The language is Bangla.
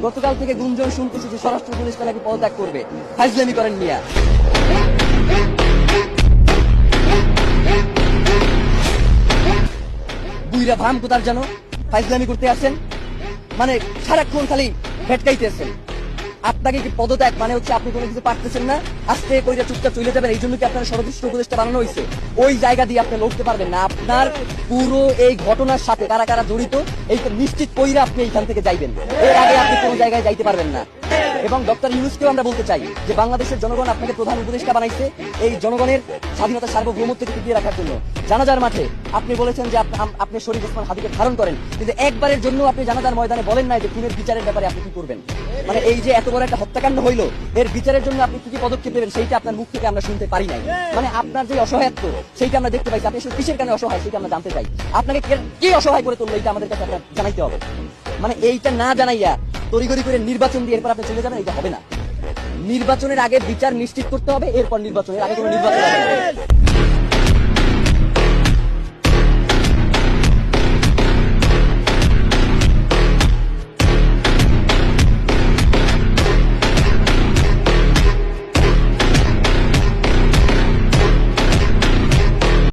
গতকাল থেকে গুঞ্জন শুনতেছি যে স্বরাষ্ট্র উপদেষ্টা নাকি পদত্যাগ করবে। ফাইজলামি করেন মিয়া। বুইরা ভাম কোথার জানো ফাইজলামি করতে আসেন, মানে সারাক্ষণ খালি ভেটকাইতেছেন। আপনাকে কি পদত্যাগ মানে হচ্ছে আপনি কোনো কিছু পারতেছেন না, আস্তে কইরা চুপচাপ চলে যাবেন, এই জন্য কি আপনার স্বরাষ্ট্র উপদেষ্টা বানানো হয়েছে? ওই জায়গা দিয়ে আপনি লড়তে পারবেন না। আপনার পুরো এই ঘটনার সাথে কারা কারা জড়িত এইটা নিশ্চিত কইরা আপনি এইখান থেকে যাইবেন, এর আগে আপনি কোনো জায়গায় যাইতে পারবেন না। এবং ডক্টর ইউনূসকেও আমরা বলতে চাই যে বাংলাদেশের জনগণ আপনাকে প্রধান উপদেষ্টা বানাইছে এই জনগণের স্বাধীনতা সার্বভৌমত্বকে টিকিয়ে রাখার জন্য। জানাজার মাঠে আপনি বলেছেন যে আপনি শরীফ ওসমান হাদিকে ধারণ করেন, কিন্তু একবারের জন্য আপনি জানাজার ময়দানে বলেন নাই যে খুনের বিচারের ব্যাপারে আপনি কি করবেন। মানে এই যে এত বড় একটা হত্যাকাণ্ড হইলো, এর বিচারের জন্য আপনি কি পদক্ষেপ নেবেন সেইটা আপনার মুখ থেকে আমরা শুনতে পারি নাই। মানে আপনার যে অসহায়ত্ব সেইটা আমরা দেখতে পাইছি, আপনি কিসের কারণে অসহায় সেটা আমরা জানতে চাই। আপনাকে কি অসহায় করে তুললো এইটা আমাদের কাছে আপনার জানাইতে হবে। মানে এইটা না জানাইয়া তড়িঘড়ি করে নির্বাচন দিয়ে এরপর আপনি চলে যাবেন, এটা হবে না। নির্বাচনের আগে বিচার নিশ্চিত করতে হবে, এরপর নির্বাচনের আগে কোনো নির্বাচন হবে না।